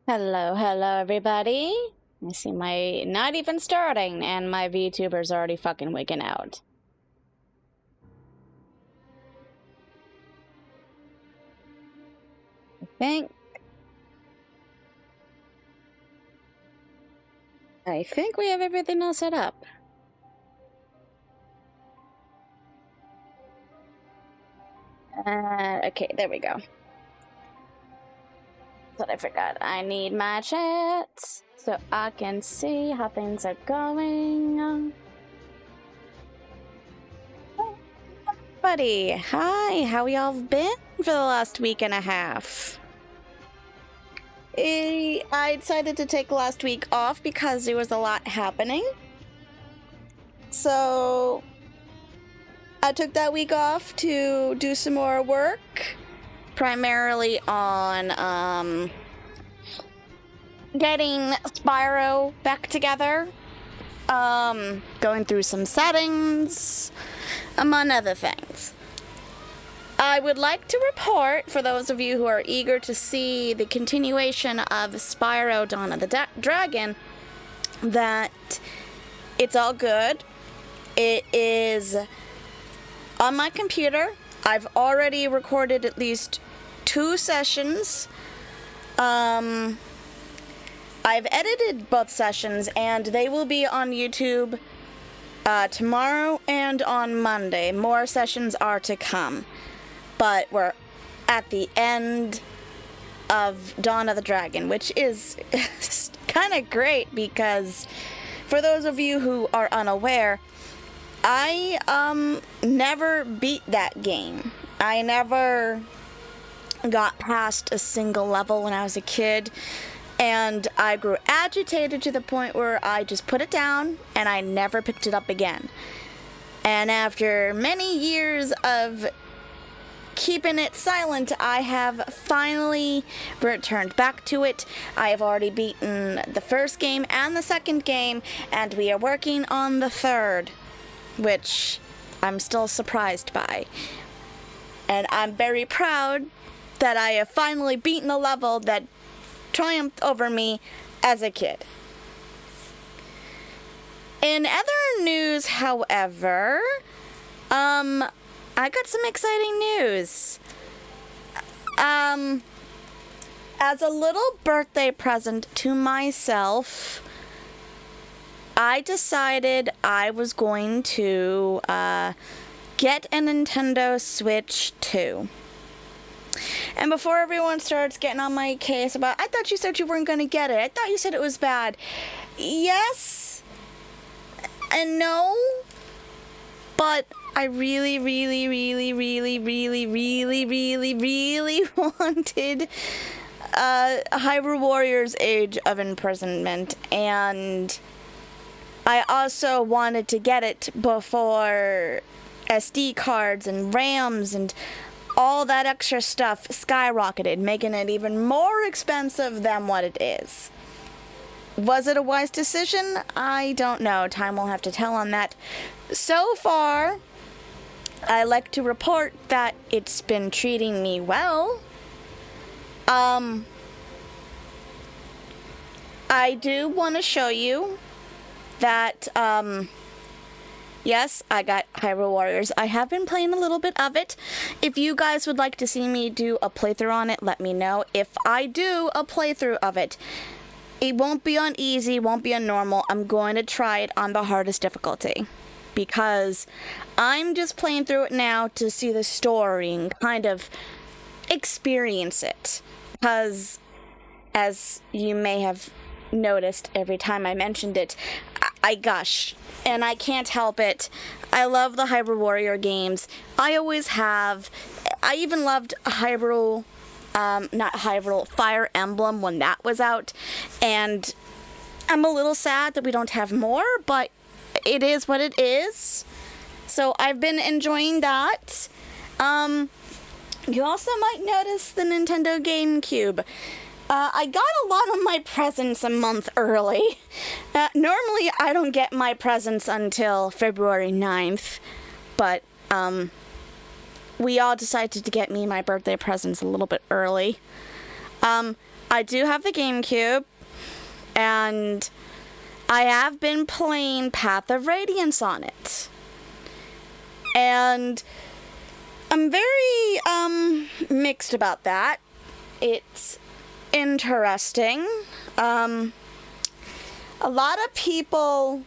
Hello, everybody. I see my not even starting, and my VTuber's already fucking wigging out. I think we have everything all set up. Okay, there we go. But I forgot. I need my chat so I can see how things are going. Buddy, hi. How y'all been for the last week and a half? I decided to take last week off because there was a lot happening. So I took that week off to do some more work, primarily on getting Spyro back together, going through some settings, among other things. I would like to report, for those of you who are eager to see the continuation of Spyro Dawn of the Dragon, that it's all good. It is on my computer. I've already recorded at least 2 sessions. I've edited both sessions, and they will be on YouTube tomorrow and on Monday. More sessions are to come. But we're at the end of Dawn of the Dragon, which is kind of great because, for those of you who are unaware, I never beat that game. I never got past a single level when I was a kid, and I grew agitated to the point where I just put it down and I never picked it up again. And after many years of keeping it silent, I have finally returned back to it. I have already beaten the first game and the second game, and we are working on the third, which I'm still surprised by. And I'm very proud that I have finally beaten the level that triumphed over me as a kid. In other news, however, I got some exciting news. As a little birthday present to myself, I decided I was going to get a Nintendo Switch 2. And before everyone starts getting on my case about, I thought you said you weren't going to get it. I thought you said it was bad. Yes and no, but I really wanted Hyrule Warriors Age of Imprisonment, and I also wanted to get it before SD cards and RAMs and all that extra stuff skyrocketed, making it even more expensive than what it is. Was it a wise decision? I don't know. Time will have to tell on that. So far, I like to report that it's been treating me well. I do want to show you that, yes, I got Hyrule Warriors. I have been playing a little bit of it. If you guys would like to see me do a playthrough on it, let me know. If I do a playthrough of it, it won't be on easy, won't be on normal. I'm going to try it on the hardest difficulty, because I'm just playing through it now to see the story and kind of experience it. Because, as you may have noticed every time I mentioned it, I gush, and I can't help it. I love the Hyrule Warrior games. I always have. I even loved Hyrule, Fire Emblem when that was out, and I'm a little sad that we don't have more, but it is what it is. So I've been enjoying that. You also might notice the Nintendo GameCube. I got a lot of my presents a month early. Normally I don't get my presents until February 9th, but we all decided to get me my birthday presents a little bit early. I do have the GameCube, and I have been playing Path of Radiance on it. And I'm very mixed about that. It's interesting. A lot of people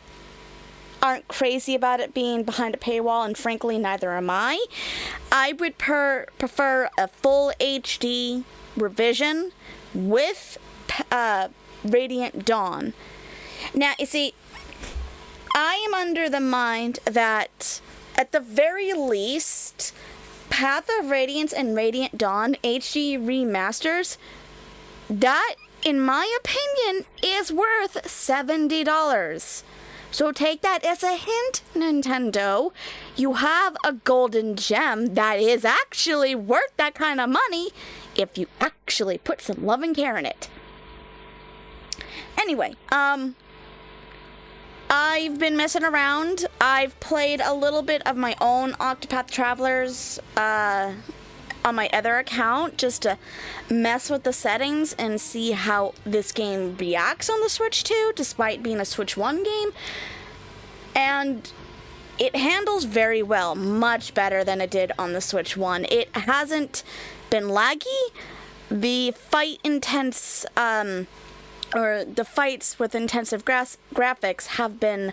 aren't crazy about it being behind a paywall, and frankly, neither am I. I would prefer a full HD revision with Radiant Dawn. Now, you see, I am under the mind that, at the very least, Path of Radiance and Radiant Dawn HD remasters, that, in my opinion, is worth $70. So take that as a hint, Nintendo. You have a golden gem that is actually worth that kind of money if you actually put some love and care in it. Anyway, I've been messing around. I've played a little bit of my own Octopath Travelers on my other account just to mess with the settings and see how this game reacts on the Switch 2, despite being a Switch 1 game. And it handles very well, much better than it did on the Switch 1. It hasn't been laggy. The the fights with intensive graphics have been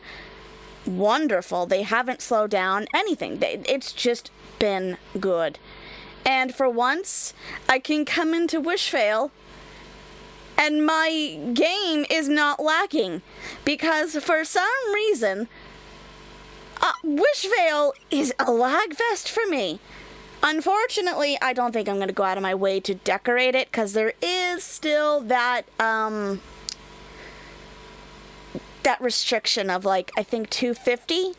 wonderful. They haven't slowed down anything. It's just been good. And for once, I can come into Wishvale and my game is not lagging. Because for some reason, Wishvale is a lag fest for me. Unfortunately, I don't think I'm going to go out of my way to decorate it, because there is still that restriction of, like, I think 250.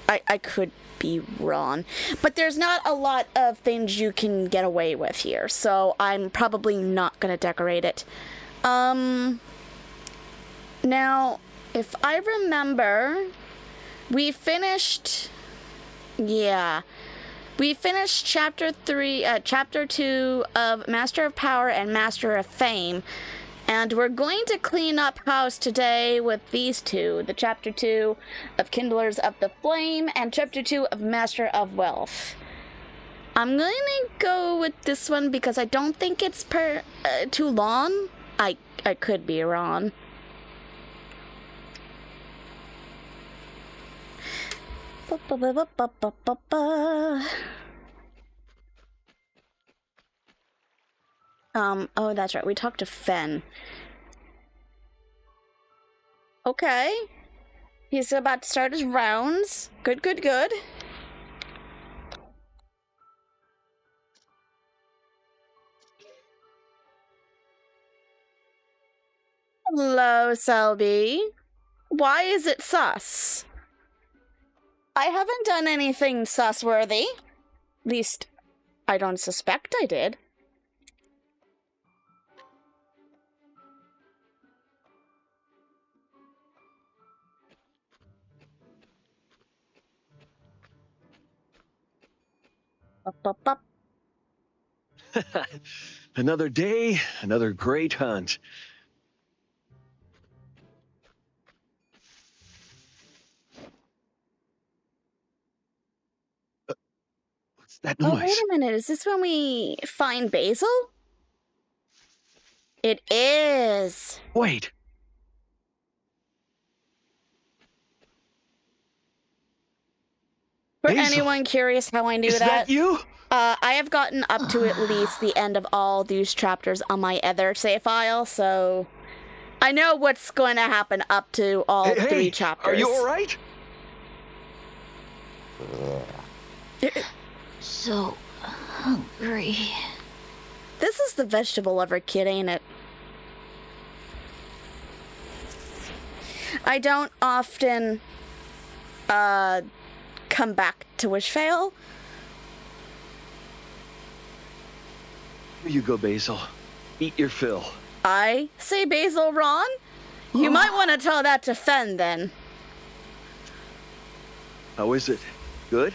I could be wrong. But there's not a lot of things you can get away with here, so I'm probably not going to decorate it. Now, if I remember, we finished chapter 2 of Master of Power and Master of Fame, and we're going to clean up house today with these two, the chapter 2 of Kindlers of the Flame and chapter 2 of Master of Wealth. I'm going to go with this one because I don't think it's too long. I could be wrong. Oh, that's right. We talked to Fen. Okay. He's about to start his rounds. Good, good, good. Hello, Selby. Why is it sus? I haven't done anything sus-worthy. At least, I don't suspect I did. Up. Another day, another great hunt. What's that noise? Oh, wait a minute. Is this when we find Basil? It is. Wait. For Basil. anyone curious how I knew Is that you? I have gotten up to at least the end of all these chapters on my other save file, so I know what's going to happen up to all 3 chapters. Are you all right? So hungry. This is the vegetable lover kid, ain't it? I don't often come back to Wishvale. Here you go, Basil. Eat your fill. I say Basil Ron? You might want to tell that to Fen, then. How is it? Good?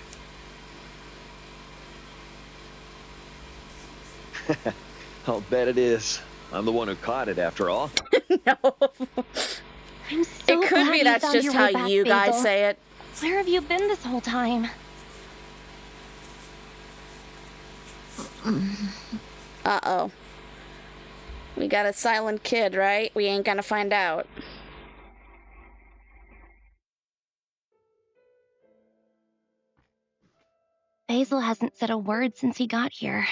I'll bet it is. I'm the one who caught it, after all. No. I'm so It could glad be you that's found just your how way back, you guys Basil. say it. Where have you been this whole time? Uh-oh. We got a silent kid, right? We ain't gonna find out. Basil hasn't said a word since he got here.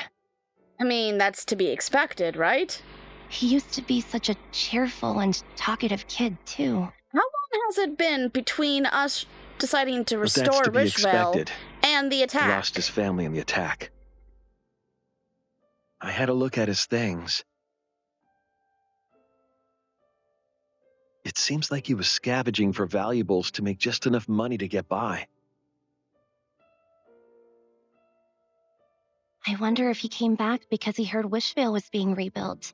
I mean, that's to be expected, right? He used to be such a cheerful and talkative kid, too. How long has it been between us deciding to But that's restore to be Richville expected. and the He attack? lost his family in the attack. I had a look at his things. It seems like he was scavenging for valuables to make just enough money to get by. I wonder if he came back because he heard Wishvale was being rebuilt.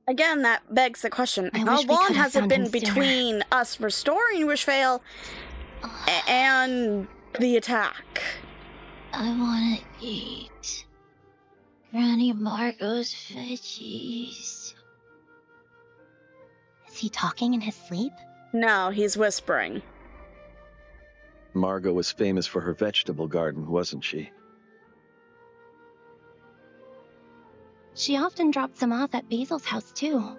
Again, that begs the question, I how wish we long could have has it found been him sooner. between us restoring Richvale and the attack? I want to eat Granny Margot's veggies. Is he talking in his sleep? No, he's whispering. Margot was famous for her vegetable garden, wasn't she? She often drops him off at Basil's house, too.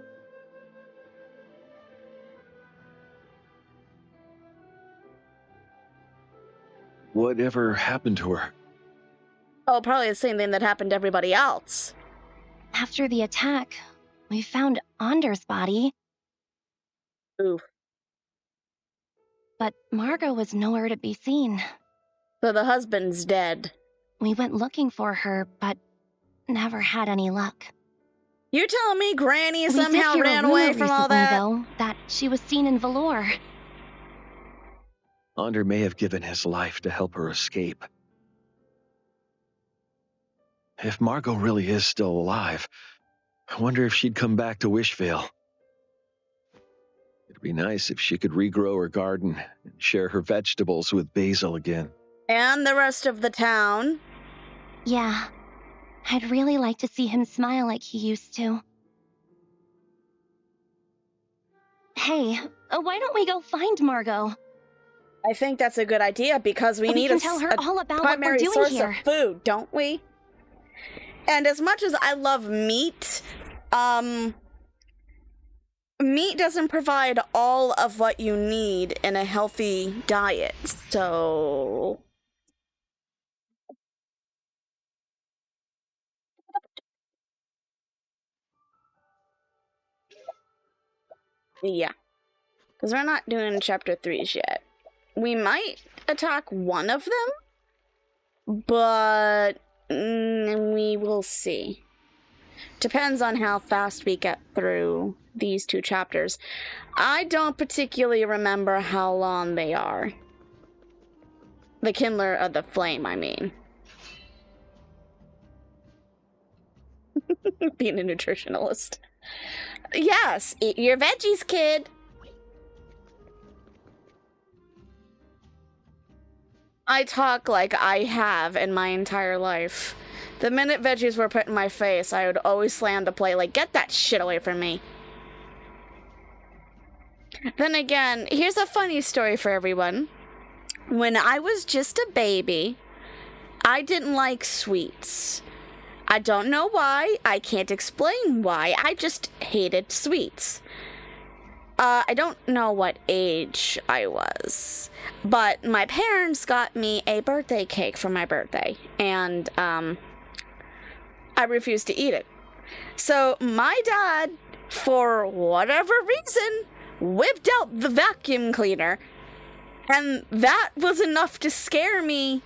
Whatever happened to her? Oh, probably the same thing that happened to everybody else. After the attack, we found Ander's body, Oof. but Margot was nowhere to be seen. So the husband's dead. We went looking for her, but never had any luck. You're telling me Granny We did somehow hear ran a rumor away from all recently, that? though, that she was seen in Valor. Ander may have given his life to help her escape. If Margot really is still alive, I wonder if she'd come back to Wishvale. It'd be nice if she could regrow her garden and share her vegetables with Basil again. And the rest of the town. Yeah, I'd really like to see him smile like he used to. Hey, why don't we go find Margot? I think that's a good idea because we need can tell her all about what we're primary doing source here. of food, don't we? And as much as I love meat, meat doesn't provide all of what you need in a healthy diet. So yeah, because we're not doing chapter 3s yet. We might attack one of them, but we will see. Depends on how fast we get through these 2 chapters. I don't particularly remember how long they are. The Kindler of the Flame, I mean. Being a nutritionalist. Yes, eat your veggies, kid. I talk like I have in my entire life. The minute veggies were put in my face, I would always slam the plate like, get that shit away from me. Then again, here's a funny story for everyone. When I was just a baby, I didn't like sweets. I don't know why. I can't explain why. I just hated sweets. I don't know what age I was, but my parents got me a birthday cake for my birthday, and I refused to eat it. So my dad, for whatever reason, whipped out the vacuum cleaner, and that was enough to scare me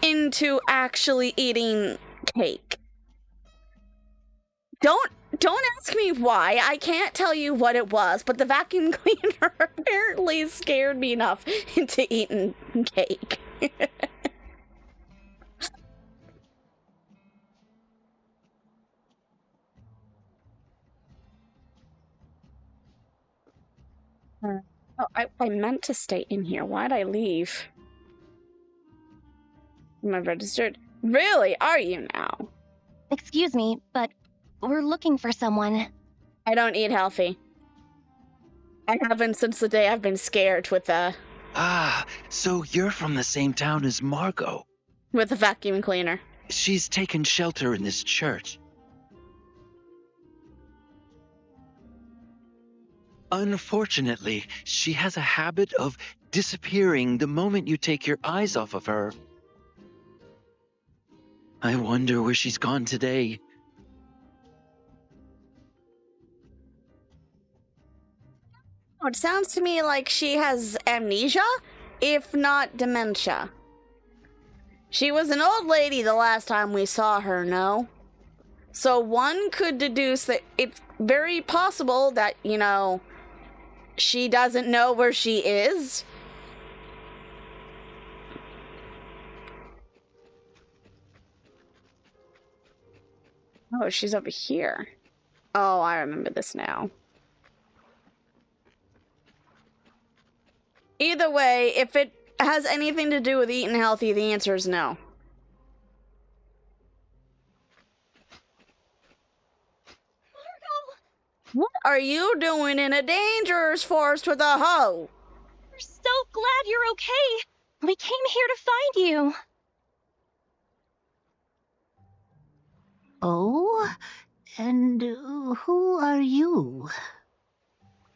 into actually eating cake. Don't ask me why. I can't tell you what it was, but the vacuum cleaner apparently scared me enough into eating cake. Oh, I meant to stay in here. Why'd I leave? Am I registered? Really? Are you now? Excuse me, but We're looking for someone. I don't eat healthy. I haven't since the day I've been scared with the So you're from the same town as Margot. vacuum cleaner. She's taken shelter in this church. Unfortunately, she has a habit of disappearing the moment you take your eyes off of her. I wonder where she's gone today. Oh, it sounds to me like she has amnesia, if not dementia. She was an old lady the last time we saw her, no? So one could deduce that it's very possible that, she doesn't know where she is. Oh, she's over here. Oh, I remember this now. Either way, if it has anything to do with eating healthy, the answer is no. What are you doing in a dangerous forest with a hoe? We're so glad you're okay. We came here to find you. Oh? And who are you?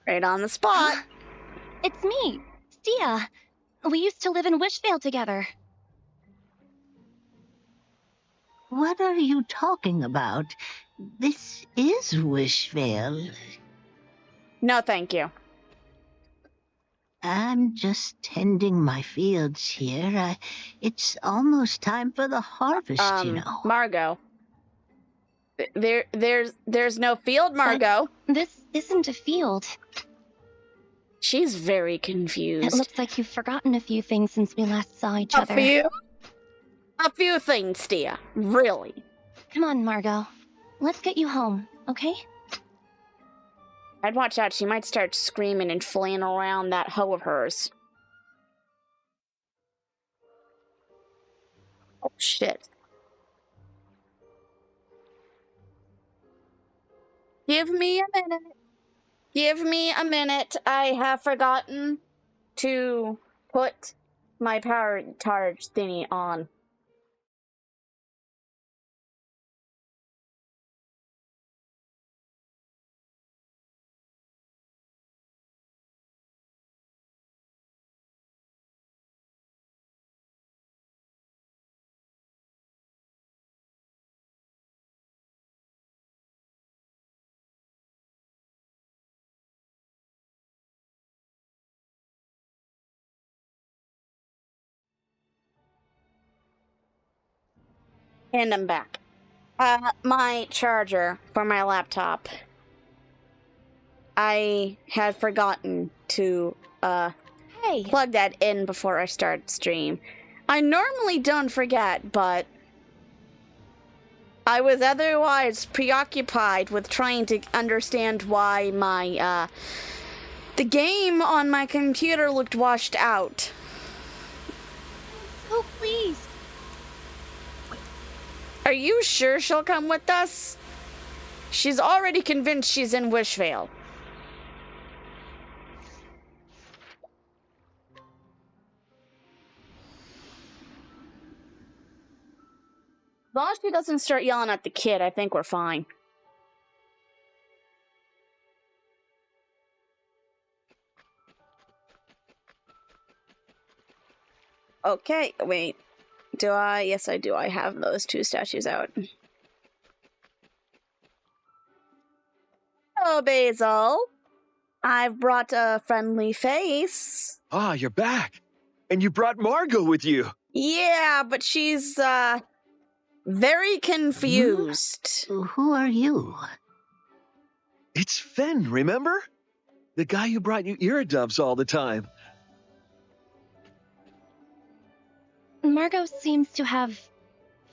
Right on the spot. It's me, Stia. We used to live in Wishvale together. What are you talking about? This is Wishvale. No, thank you. I'm just tending my fields here. It's almost time for the harvest, you know. Margot. There's no field, Margot. This isn't a field. She's very confused. It looks like you've forgotten a few things since we last saw each other. A few things, Stia. Really. Come on, Margot. Let's get you home, okay? I'd watch out. She might start screaming and flaying around that hoe of hers. Oh, shit. Give me a minute. Give me a minute. I have forgotten to put my power charge thingy on. And I'm back. My charger for my laptop. I had forgotten to, Hey. plug that in before I start stream. I normally don't forget, but I was otherwise preoccupied with trying to understand why my, the game on my computer looked washed out. Oh, please. Are you sure she'll come with us? She's already convinced she's in Wishvale. As long as she doesn't start yelling at the kid, I think we're fine. Okay, wait. Do I? Yes, I do. I have those two statues out. Hello, Basil. I've brought a friendly face. Ah, you're back. And you brought Margot with you. Yeah, but she's, very confused. Who are you? It's Fen, remember? The guy who brought you iridoves all the time. Margot seems to have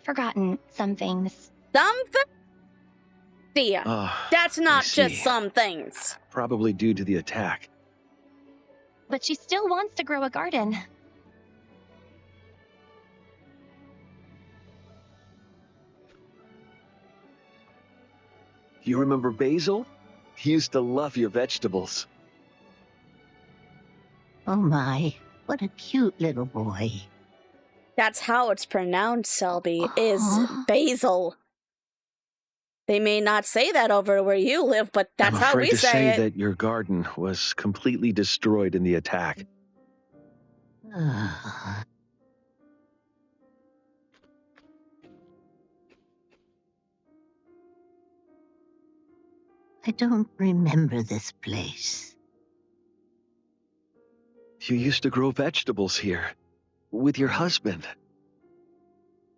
forgotten some things. Something? Thea, Ah, that's not I just see. some things. Probably due to the attack. But she still wants to grow a garden. You remember Basil? He used to love your vegetables. Oh my, what a cute little boy. That's how it's pronounced, Selby, is Uh-huh. basil. They may not say that over where you live, but that's I'm how afraid we to say say it. that your garden was completely destroyed in the attack. Ah. I don't remember this place. You used to grow vegetables here with your husband.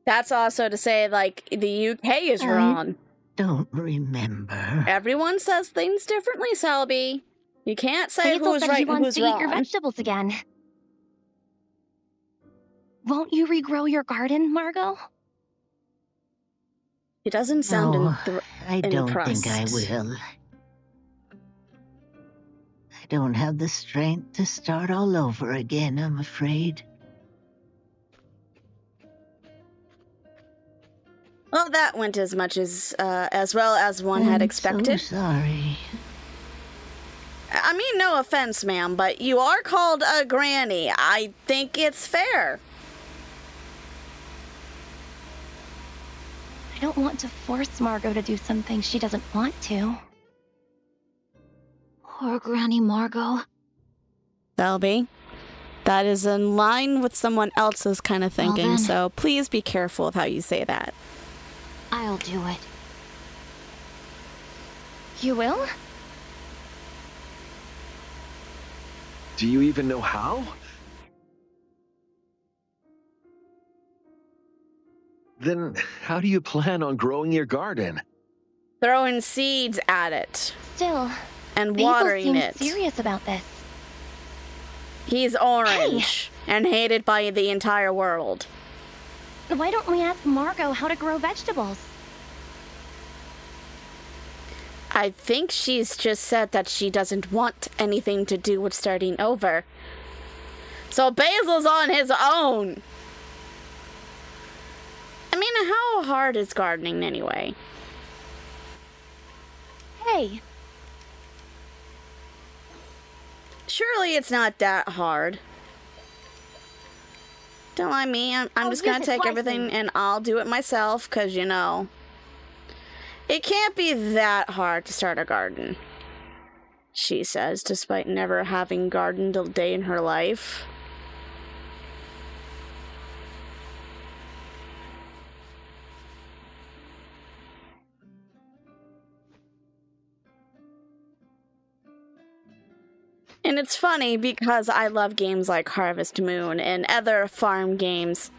That's also to say, like, the UK is I- wrong. Don't remember. Everyone says things differently, Selby. You can't say Basil who's said right he and wants who's to eat your wrong. vegetables again. Won't you regrow your garden, Margot? He doesn't sound No, I don't impressed. think I will. I don't have the strength to start all over again, I'm afraid. Well, that went as well as one had I'm expected. so sorry. I mean, no offense, ma'am, but you are called a granny. I think it's fair. I don't want to force Margot to do something she doesn't want to. Poor Granny Margot. Selby, that is in line with someone else's kind of Well thinking, then. so please be careful of how you say that. I'll do it. You will? Do you even know how? Then how do you plan on growing your garden? Throwing seeds at it Still, and Basil watering seems it. serious about this. He's orange and hated by the entire world. Why don't we ask Margot how to grow vegetables? I think she's just said that she doesn't want anything to do with starting over. So Basil's on his own. I mean, how hard is gardening anyway? Hey, Surely it's not that hard. Don't mind me. I'm I'll just gonna use it take wisely. everything and I'll do it myself, because, you know, it can't be that hard to start a garden, she says, despite never having gardened a day in her life. And it's funny because I love games like Harvest Moon and other farm games.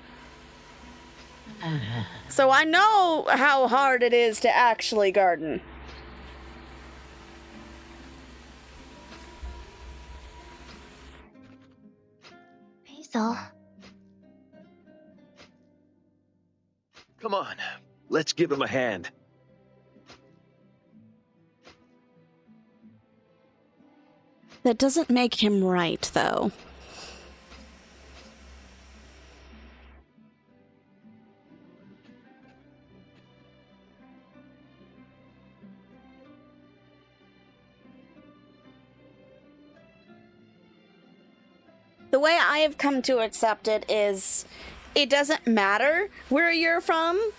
So I know how hard it is to actually garden. Basil. Come on, let's give him a hand. That doesn't make him right, though. The way I have come to accept it is, it doesn't matter where you're from.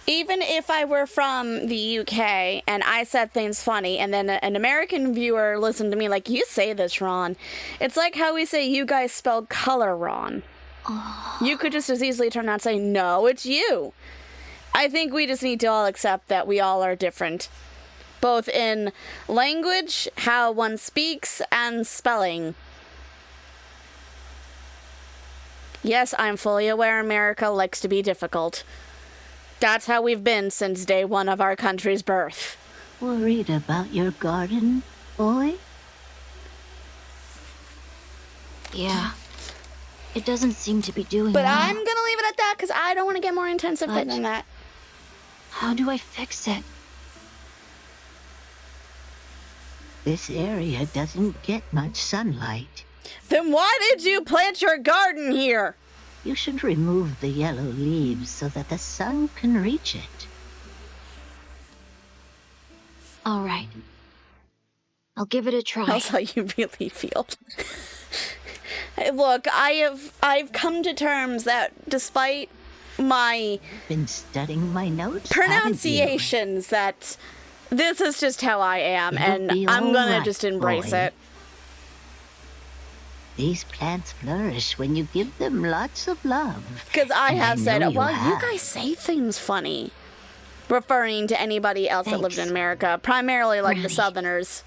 Even if I were from the UK and I said things funny and then an American viewer listened to me like, you say this wrong. It's like how we say you guys spelled color wrong. You could just as easily turn around and say, no, it's you. I think we just need to all accept that we all are different. Both in language, how one speaks, and spelling. Yes, I'm fully aware America likes to be difficult. That's how we've been since day one of our country's birth. Worried about your garden, boy? Yeah. It doesn't seem to be doing But well. I'm gonna leave it at that because I don't want to get more intensive But- than that. How do I fix it? This area doesn't get much sunlight. Then why did you plant your garden here? You should remove the yellow leaves so that the sun can reach it. All right. I'll give it a try. That's how you really feel. Look, I've come to terms that despite my Been studying my notes, haven't you? pronunciations, that this is just how I am, It'll and be I'm all gonna right, just embrace boy. it. These plants flourish when you give them lots of love. Because I And have I said, know you well, you have. guys say things funny. Referring to anybody else that lived in Thanks. America, primarily like the Granny. Southerners.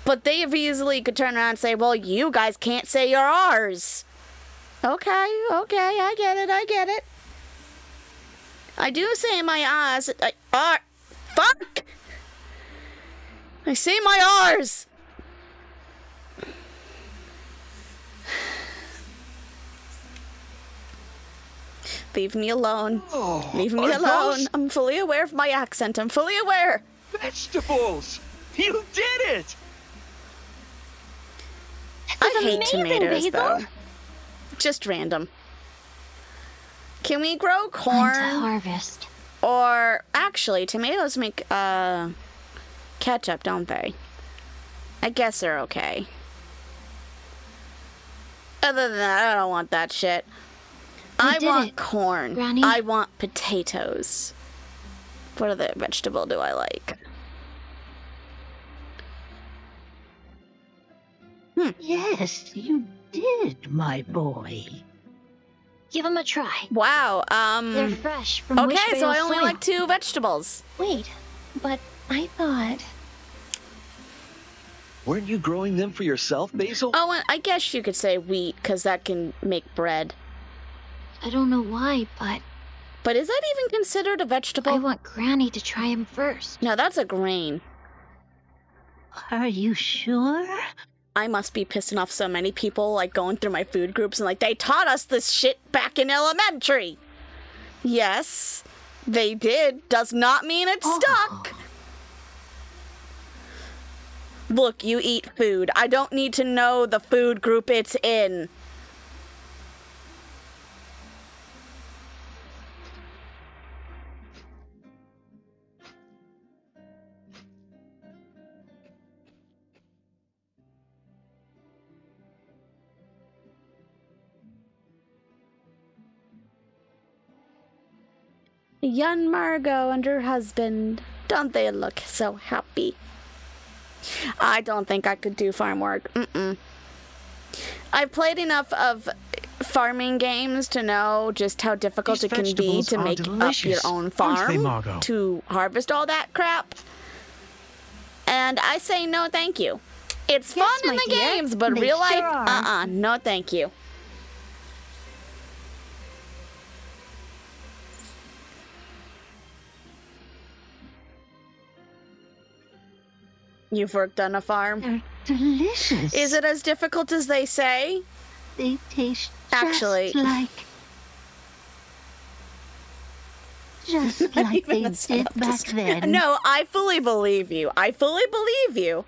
But they easily could turn around and say, well, you guys can't say your R's. Okay, I get it. I do say my R's. Fuck! I say my R's! Leave me alone. Oh, Leave me are alone. those I'm fully aware of my accent. I'm fully aware. vegetables? You did it! I hate amazing, tomatoes, Basil. though. Just random. Can we grow Time to corn? harvest. Or, actually, tomatoes make, ketchup, don't they? I guess they're okay. Other than that, I don't want that shit. I did want it, corn. Granny. I want potatoes. What other vegetable do I like? Yes, you did, my boy. Give them a try. Wow, They're fresh from okay, so Wishvale I only soil. like 2 vegetables. Wait, but I thought... Weren't you growing them for yourself, Basil? Oh, and I guess you could say wheat, because that can make bread. I don't know why, but But is that even considered a I vegetable? want Granny to try them first. No, that's a grain. Are you sure? I must be pissing off so many people, like, going through my food groups and, like, they taught us this shit back in elementary. Yes, they did. Does not mean it's stuck. Look, you eat food. I don't need to know the food group it's in. Young Margot and her husband, don't they look so happy? I don't think I could do farm work. I've played enough of farming games to know just how difficult These it can be vegetables to are make up your delicious, own aren't farm they, Margot? to harvest all that crap. And I say no thank you. It's Yes, fun in my the dear, games, but they real sure life, are. no thank you. You've worked on a farm? They're delicious. Is it as difficult as they say? They taste Actually- just like Even they the setup did back just- then. No, I fully believe you. I fully believe you.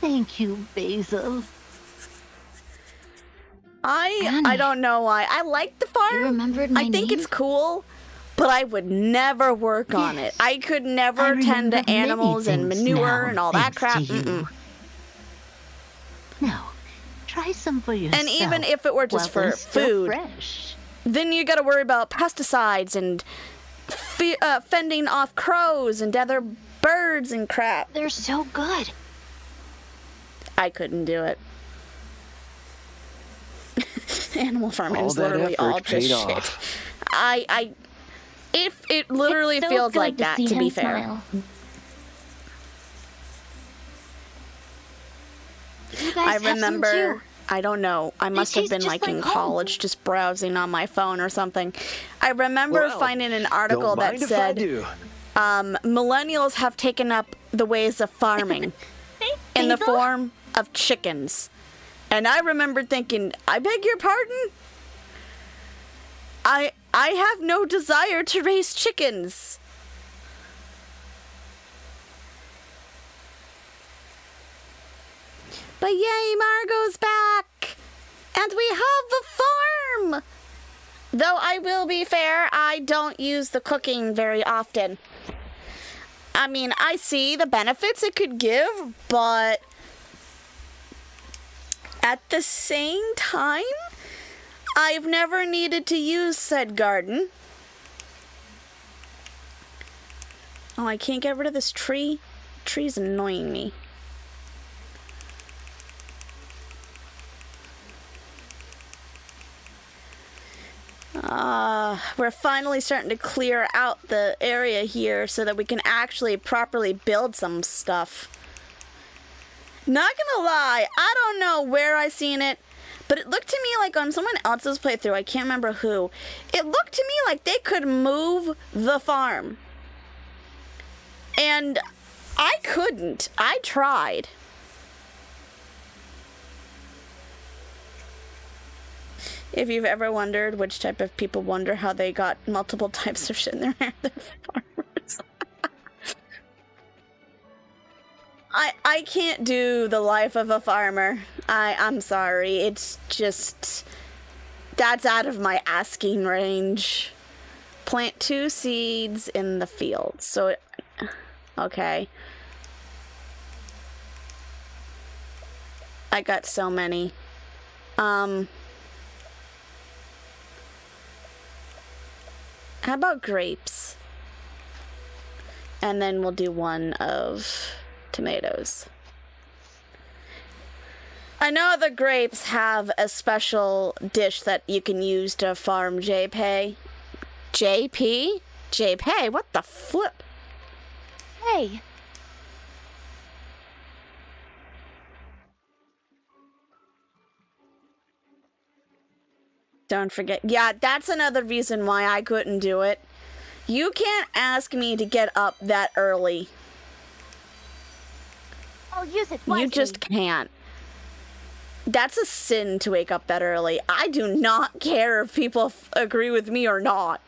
Thank you, Basil. I Annie, don't know why. I like the farm. You remembered my I think name? it's cool, but I would never work on it. Yes. I could never I tend to remember many animals and things manure now, and all that thanks crap. to you. Mm-mm. Now, try some for yourself. And even if it were just while for they're still food, fresh. then you got to worry about pesticides and fending off crows and other birds and crap. They're so good. I couldn't do it. Animal farming All is that literally effort all just paid shit. off. It literally It's so feels good like that, see to be him fair. smile. You guys I have some remember, too. I don't know, I must have taste been just like in like home. college just browsing on my phone or something. I remember Well, finding an article Don't that mind if I said do. millennials have taken up the ways of farming in the Basil? form of chickens. And I remember thinking, I beg your pardon? I have no desire to raise chickens. But yay, Margot's back! And we have the farm! Though I will be fair, I don't use the cooking very often. I mean, I see the benefits it could give, but at the same time, I've never needed to use said garden. Oh, I can't get rid of this tree. Tree's annoying me. We're finally starting to clear out the area here so that we can actually properly build some stuff. Not gonna lie, I don't know where I seen it, but it looked to me like on someone else's playthrough, I can't remember who, it looked to me like they could move the farm. And I couldn't. I tried. If you've ever wondered which type of people wonder how they got multiple types of shit in their hair, they're farmers. I can't do the life of a farmer. I'm sorry. It's just... that's out of my asking range. Plant 2 seeds in the field. So, okay. I got so many. How about grapes? And then we'll do one of tomatoes. I know the grapes have a special dish that you can use to farm JP. JP? JP? What the flip? Hey, Don't forget. Yeah, that's another reason why I couldn't do it. You can't ask me to get up that early. I'll use it wisely. You just can't. That's a sin to wake up that early. I do not care if people agree with me or not.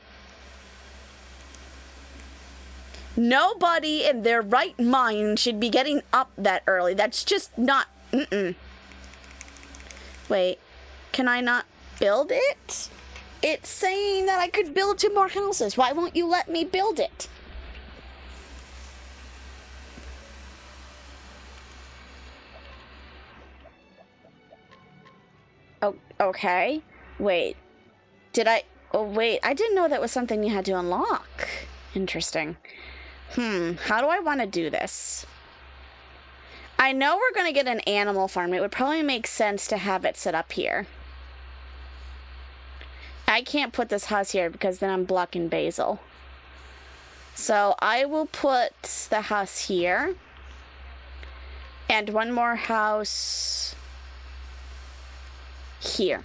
Nobody in their right mind should be getting up that early. That's just not... Wait, can I not build it? It's saying that I could build 2 more houses. Why won't you let me build it? Oh, okay. Wait. Did I... Oh, wait. I didn't know that was something you had to unlock. Interesting. How do I want to do this? I know we're going to get an animal farm. It would probably make sense to have it set up here. I can't put this house here because then I'm blocking basil. So I will put the house here. And one more house here.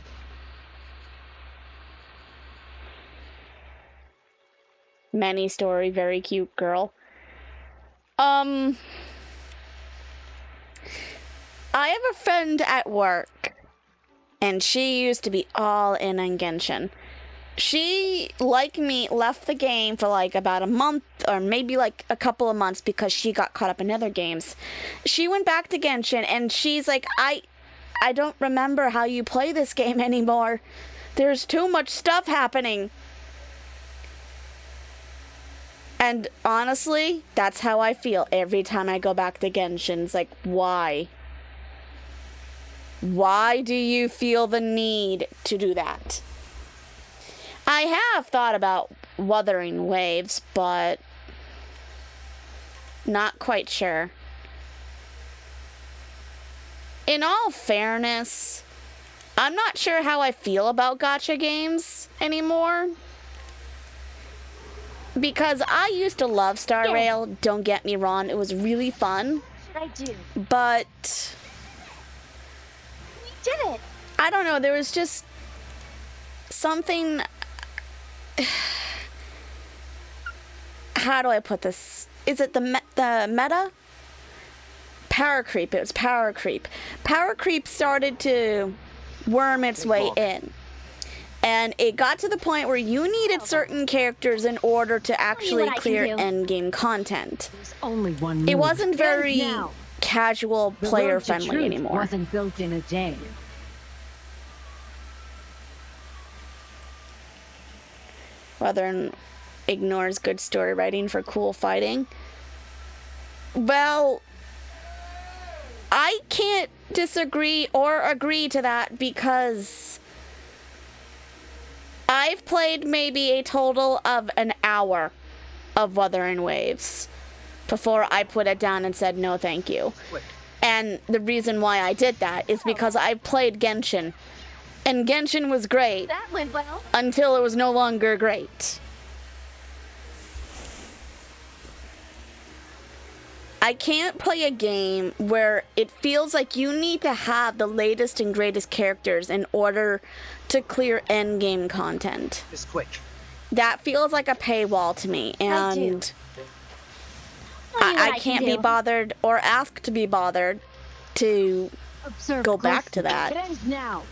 Many story, very cute girl. I have a friend at work, and she used to be all in on Genshin. She, like me, left the game for like about a month, or maybe like a couple of months, because she got caught up in other games. She went back to Genshin, and she's like, I don't remember how you play this game anymore. There's too much stuff happening. And honestly, that's how I feel every time I go back to Genshin. It's like, why? Why do you feel the need to do that? I have thought about Wuthering Waves, but not quite sure. In all fairness, I'm not sure how I feel about gacha games anymore. Because I used to love Star Rail, don't get me wrong, it was really fun. What should I do? But We did it! I don't know, there was just something... How do I put this? Is it the meta? Power creep, it was power creep. Power creep started to worm its way in. And it got to the point where you needed certain characters in order to actually clear endgame content. There's only one move. It wasn't very Now. casual, The road to player-friendly truth anymore. wasn't built in a day. Rather than ignores good story writing for cool fighting. Well, I can't disagree or agree to that because I've played maybe a total of an hour of Wuthering Waves before I put it down and said no thank you. And the reason why I did that is because I played Genshin. And Genshin was great That went well. until it was no longer great. I can't play a game where it feels like you need to have the latest and greatest characters in order to clear endgame content. It's quick. That feels like a paywall to me, and I can't be do. bothered or asked to be bothered to Observe go back to closely. that. It ends now.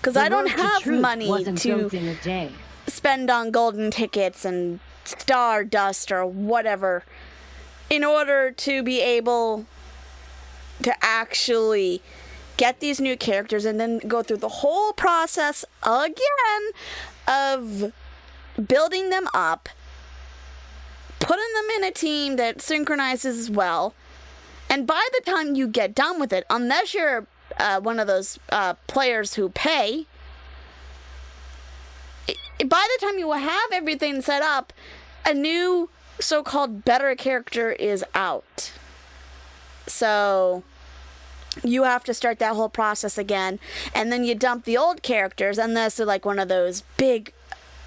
because The I don't road to have truth money wasn't built to in a day. spend on golden tickets and stardust or whatever in order to be able to actually get these new characters and then go through the whole process again of building them up, putting them in a team that synchronizes well, and by the time you get done with it, unless you're one of those players who pay, by the time you have everything set up, a new so-called better character is out. So you have to start that whole process again, and then you dump the old characters unless they're like one of those big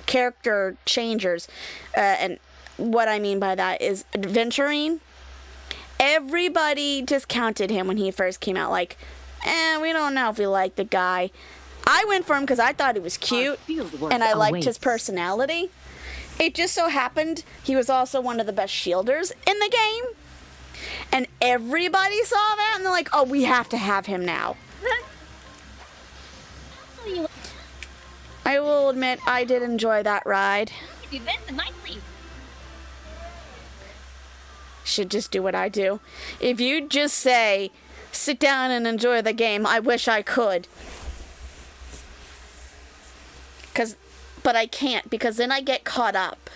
character changers. And what I mean by that is Venturine. Everybody discounted him when he first came out, like, we don't know if we like the guy. I went for him because I thought he was cute and I liked his personality. It just so happened he was also one of the best shielders in the game. And everybody saw that and they're like, oh, we have to have him now. I will admit I did enjoy that ride. Should just do what I do. If you just say, sit down and enjoy the game, I wish I could. But I can't, because then I get caught up.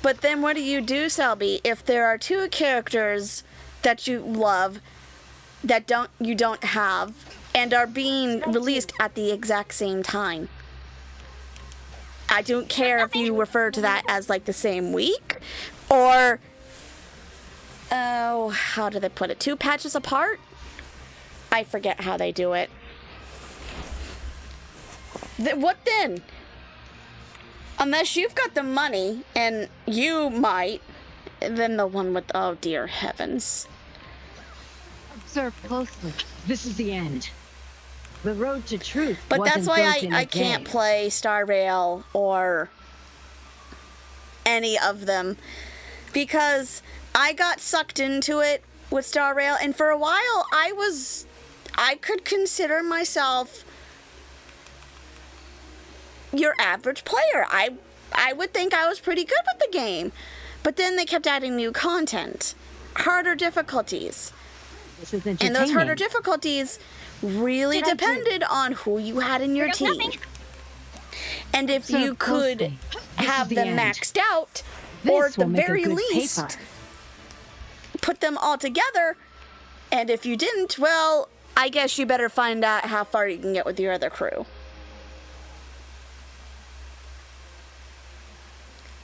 But then what do you do, Selby, if there are two characters that you love that you don't have and are being released at the exact same time? I don't care if you refer to that as like the same week or how do they put it? 2 patches apart? I forget how they do it. What then? Unless you've got the money, and you might, then the one with, oh dear heavens. Observe closely. This is the end. The road to truth. But wasn't that's why built in a I can't day. play Star Rail or any of them, because I got sucked into it with Star Rail, and for a while I could consider myself your average player. I would think I was pretty good with the game, but then they kept adding new content, harder difficulties, This is and those harder entertaining. difficulties really depended on who you had in your team. And if Observe you could closely. This have is the them end. maxed out, This or at will the make a very good least, paper. put them all together, and if you didn't, well, I guess you better find out how far you can get with your other crew.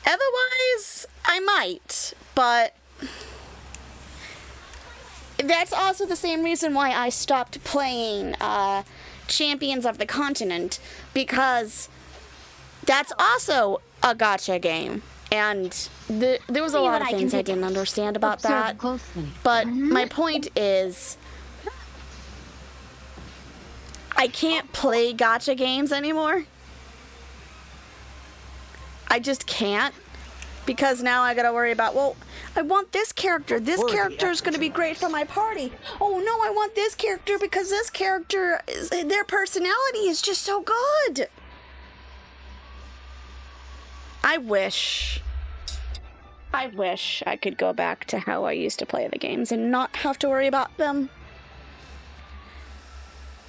Otherwise, I might, but that's also the same reason why I stopped playing Champions of the Continent, because that's also a gacha game, and there was a See lot what of I can things I do. didn't understand about Observe that. closely. But my point is, I can't play gacha games anymore. I just can't, because now I gotta worry about, well, I want this character. This character is gonna be great for my party. Oh no, I want this character because this character, their personality is just so good. I wish I could go back to how I used to play the games and not have to worry about them.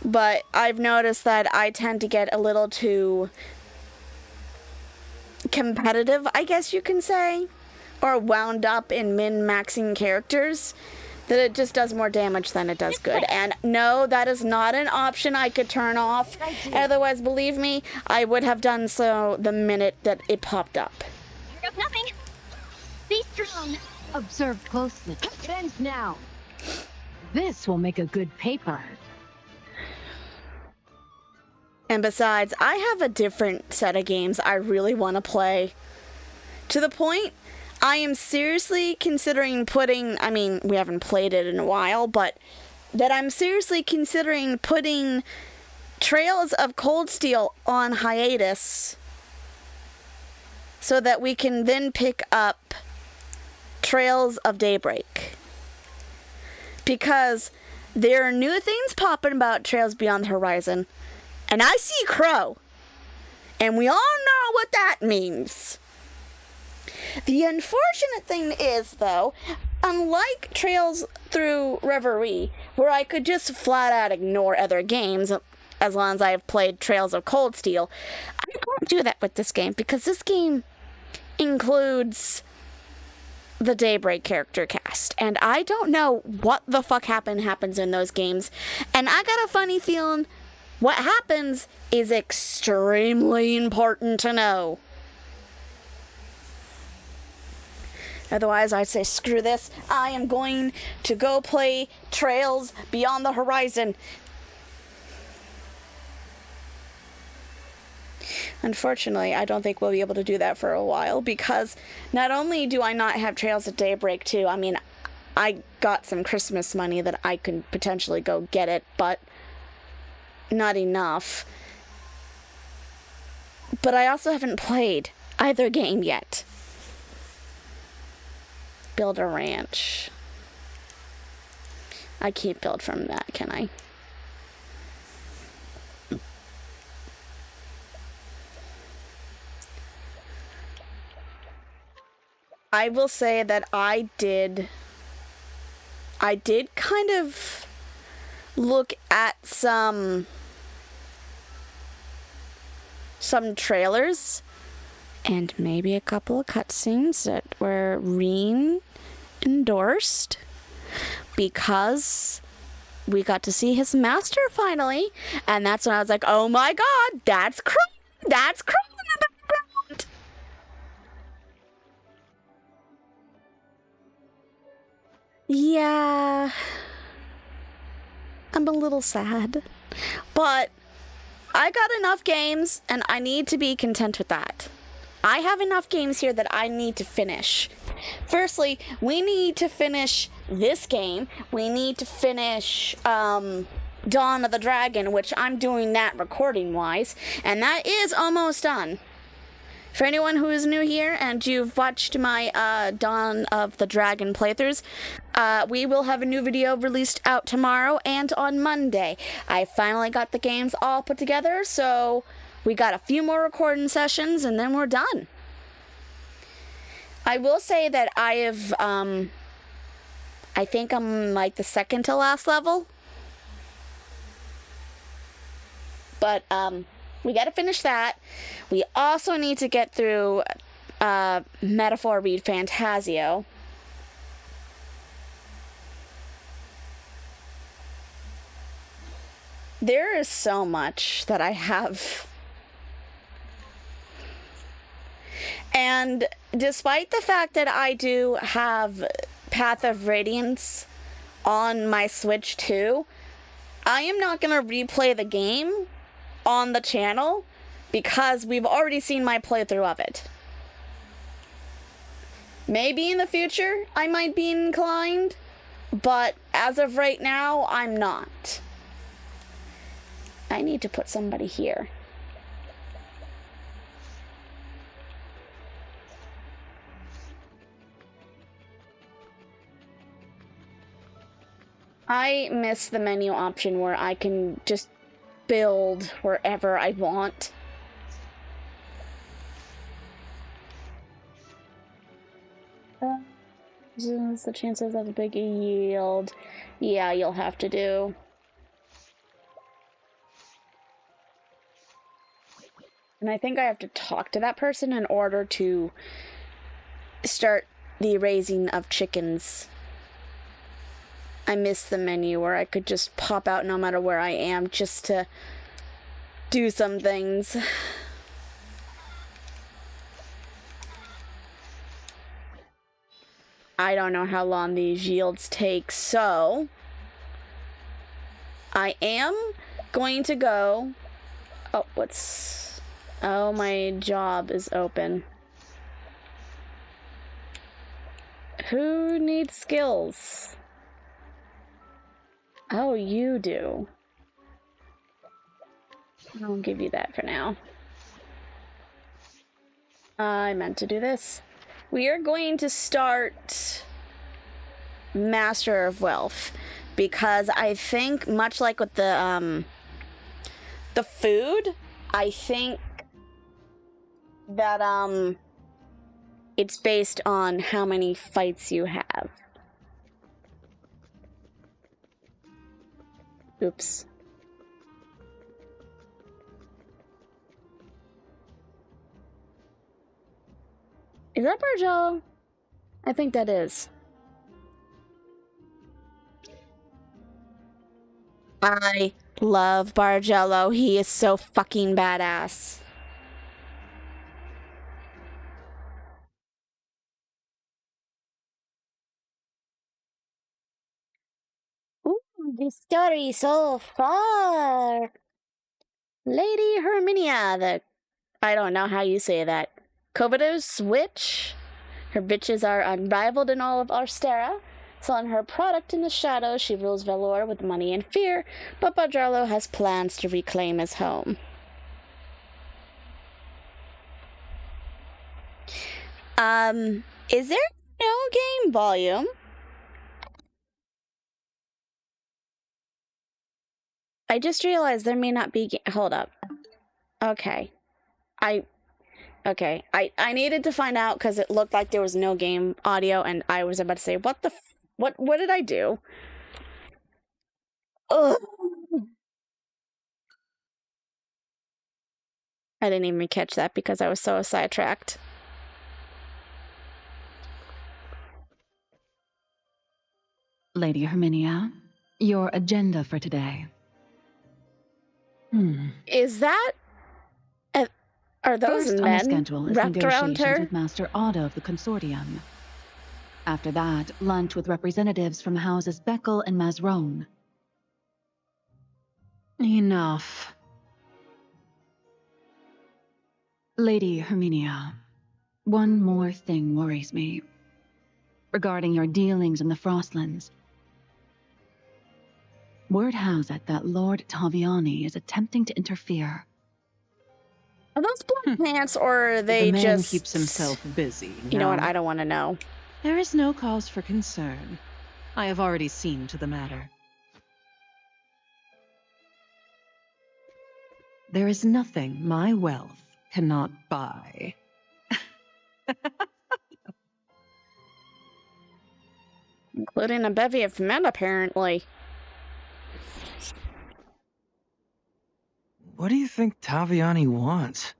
but I've noticed that I tend to get a little too competitive, I guess you can say, or wound up in min-maxing characters, that it just does more damage than it does good. And no, that is not an option I could turn off. Otherwise, believe me, I would have done so the minute that it popped up. Here goes nothing. Be strong. Observe closely. Bend now. This will make a good paper. And besides, I have a different set of games I really want to play. To the point, I am seriously considering putting, I mean, we haven't played it in a while, but that I'm seriously considering putting Trails of Cold Steel on hiatus so that we can then pick up Trails of Daybreak. Because there are new things popping about Trails Beyond the Horizon, and I see Crow, and we all know what that means. The unfortunate thing is, though, unlike Trails through Reverie, where I could just flat out ignore other games as long as I have played Trails of Cold Steel, I can't do that with this game because this game includes the Daybreak character cast, and I don't know what the fuck happens in those games, and I got a funny feeling what happens is extremely important to know. Otherwise, I'd say, screw this. I am going to go play Trails Beyond the Horizon. Unfortunately, I don't think we'll be able to do that for a while because not only do I not have Trails of Daybreak 2, I mean, I got some Christmas money that I could potentially go get it, but not enough. But I also haven't played either game yet. Build a ranch. I can't build from that, can I? I will say that I did kind of look at some trailers and maybe a couple of cutscenes that were Reen endorsed because we got to see his master finally, and that's when I was like, oh my god, that's Crow in the background. Yeah, I'm a little sad, but I got enough games and I need to be content with that. I have enough games here that I need to finish. Firstly, we need to finish this game. We need to finish Dawn of the Dragon, which I'm doing that recording-wise, and that is almost done. For anyone who is new here and you've watched my Dawn of the Dragon playthroughs, we will have a new video released out tomorrow and on Monday. I finally got the games all put together, so we got a few more recording sessions and then we're done. I will say that I have, I think I'm like the second to last level. But, we gotta finish that. We also need to get through Metaphor Read Fantasio. There is so much that I have. And despite the fact that I do have Path of Radiance on my Switch too, I am not gonna replay the game on the channel because we've already seen my playthrough of it. Maybe in the future I might be inclined, but as of right now, I'm not. I need to put somebody here. I miss the menu option where I can just build wherever I want. The chances of a big yield. Yeah, you'll have to do. And I think I have to talk to that person in order to start the raising of chickens. I miss the menu where I could just pop out no matter where I am just to do some things. I don't know how long these yields take, so I am going to go. Oh, oh, my job is open. Who needs skills? Oh, you do. I'll give you that for now. I meant to do this. We are going to start Master of Wealth because I think, much like with the food, I think that it's based on how many fights you have. Oops. Is that Bargello? I think that is. I love Bargello. He is so fucking badass. Ooh, the story so far. Lady Herminia, I don't know how you say that. Covetous witch. Her bitches are unrivaled in all of Arstera. Selling her product in the shadows, she rules Valor with money and fear, but Bargello has plans to reclaim his home. Is there no game volume? I just realized there may not be hold up. Okay. I needed to find out because it looked like there was no game audio, and I was about to say, what did I do? Ugh. I didn't even catch that because I was so sidetracked. Lady Herminia, your agenda for today. Is that... are those First men on the schedule is wrapped around negotiations her? with Master Otto of the Consortium. After that, lunch with representatives from houses Beckel and Mazrone. Enough. Lady Herminia, one more thing worries me. Regarding your dealings in the Frostlands. Word has it that Lord Taviani is attempting to interfere. Are those black pants, or are they the man just... keeps himself busy. You know what? now. I don't want to know. There is no cause for concern. I have already seen to the matter. There is nothing my wealth cannot buy. Including a bevy of men, apparently. What do you think Taviani wants?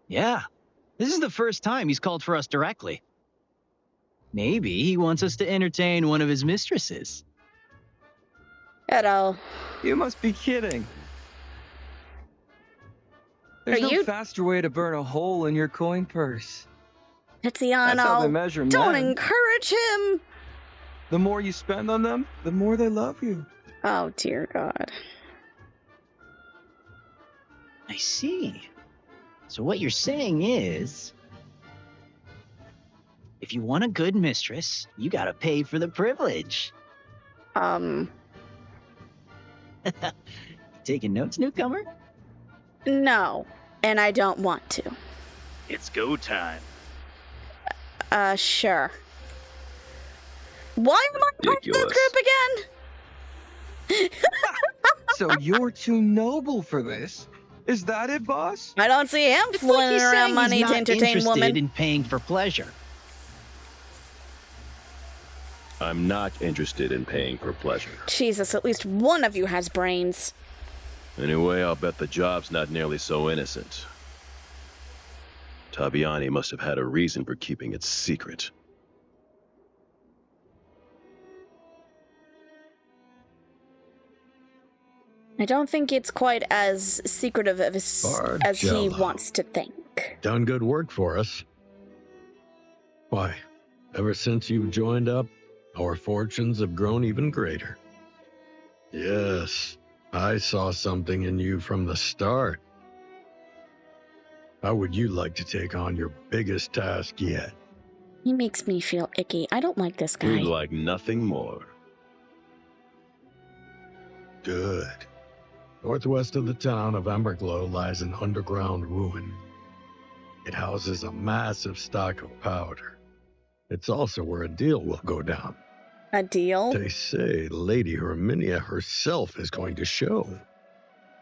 Yeah, this is the first time he's called for us directly. Maybe he wants us to entertain one of his mistresses. Hello. You must be kidding. There's Are no you- faster way to burn a hole in your coin purse. That's how they Tiziano, measure don't men. encourage him! The more you spend on them, the more they love you. Oh, dear God. I see. So what you're saying is, if you want a good mistress, you gotta pay for the privilege. Taking notes, newcomer? No. And I don't want to. It's go time. Sure. Why am I part of this group again? So you're too noble for this? Is that it, boss? I don't see him It's flinging like he's around saying money he's to not entertain interested women. in paying for pleasure. I'm not interested in paying for pleasure. Jesus, at least one of you has brains. Anyway, I'll bet the job's not nearly so innocent. Taviani must have had a reason for keeping it secret. I don't think it's quite as secretive as he wants to think. Done good work for us. Why, ever since you've joined up, our fortunes have grown even greater. Yes, I saw something in you from the start. How would you like to take on your biggest task yet? He makes me feel icky. I don't like this guy. We'd like nothing more. Good. Northwest of the town of Emberglow lies an underground ruin. It houses a massive stock of powder. It's also where a deal will go down. A deal? They say Lady Herminia herself is going to show.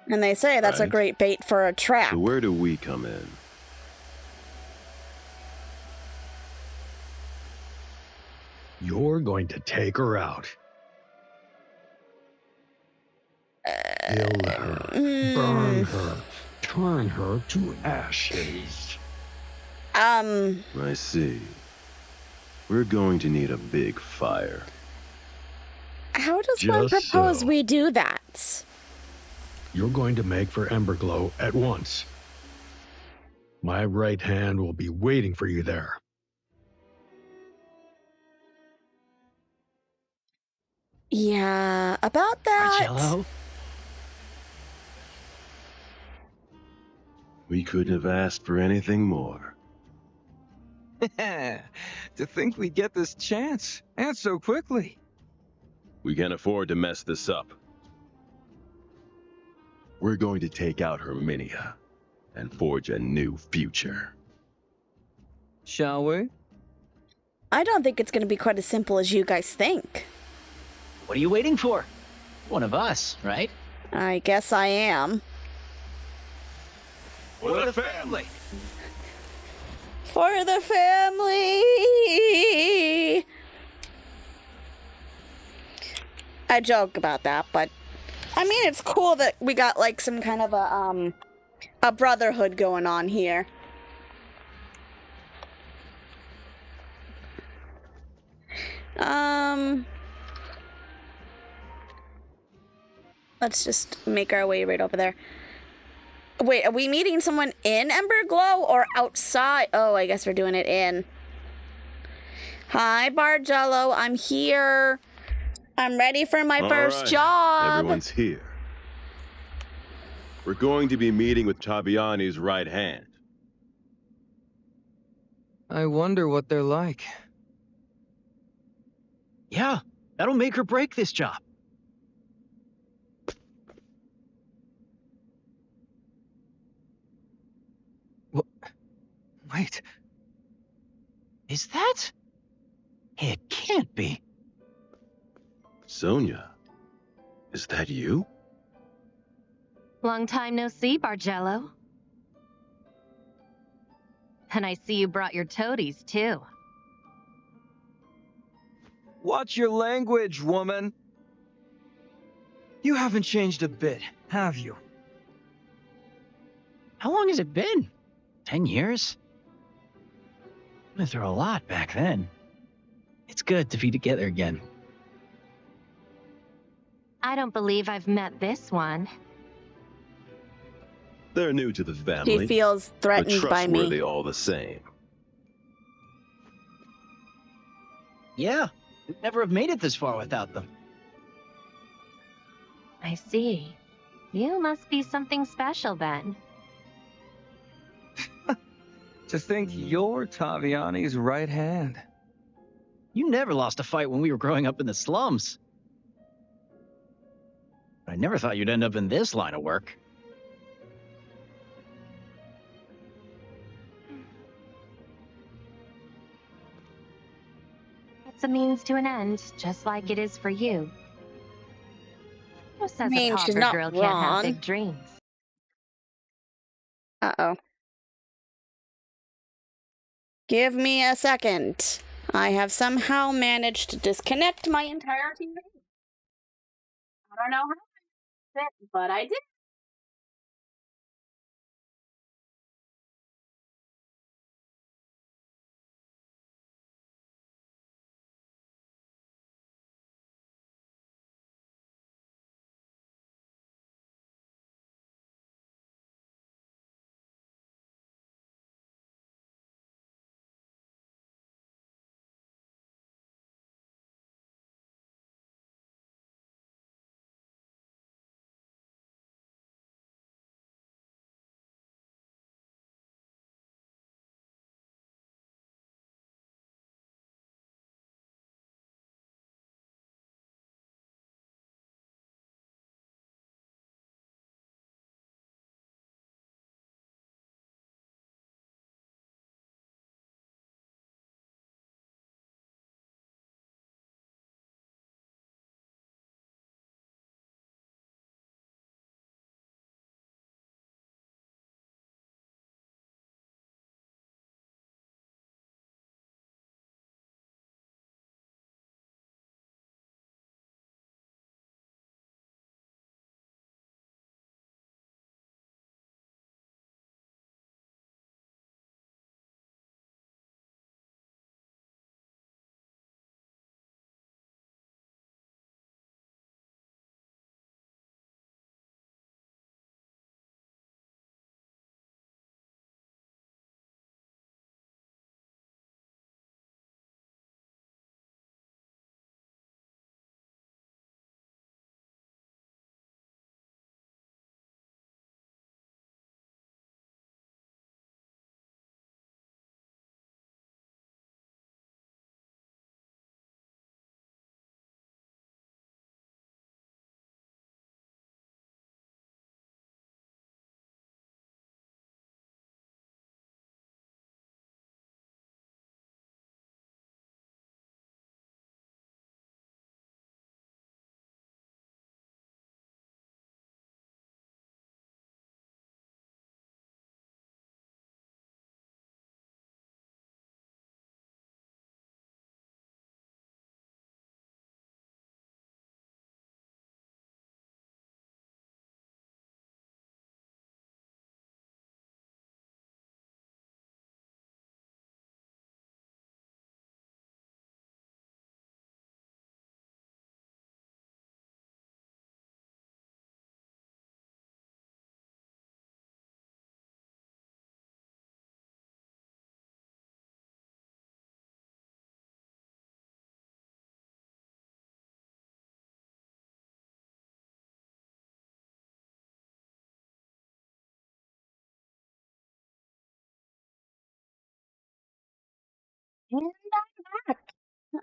And they say that's a great bait for a trap. So where do we come in? You're going to take her out. Kill her, burn her, turn her to ashes. I see. We're going to need a big fire. How does one Just propose so. we do that? You're going to make for Emberglow at once. My right hand will be waiting for you there. Yeah, about that. Marcello? We couldn't have asked for anything more. To think we get this chance, and so quickly. We can't afford to mess this up. We're going to take out Herminia and forge a new future. Shall we? I don't think it's going to be quite as simple as you guys think. What are you waiting for? One of us, right? I guess I am. For the family! For the family! I joke about that, but I mean, it's cool that we got like some kind of a brotherhood going on here. Let's just make our way right over there. Wait, are we meeting someone in Emberglow or outside? Oh, I guess we're doing it in. Hi, Bargello. I'm here. I'm ready for my first job. Everyone's here. We're going to be meeting with Taviani's right hand. I wonder what they're like. Yeah, that'll make or break this job. Wait. Is that? It can't be. Sonia, is that you? Long time no see, Bargello. And I see you brought your toadies, too. Watch your language, woman. You haven't changed a bit, have you? How long has it been? 10 years? Went through a lot back then. It's good to be together again. I don't believe I've met this one. They're new to the family. He feels but threatened by trustworthy me. all the same. Yeah, we'd never have made it this far without them. I see. You must be something special then. To think you're Taviani's right hand. You never lost a fight when we were growing up in the slums. I never thought you'd end up in this line of work. It's a means to an end, just like it is for you. Who says mean, a she's pauper not girl can't have wrong. big dreams? Uh-oh. Give me a second. I have somehow managed to disconnect my entire TV. I don't know how I did it, but I did.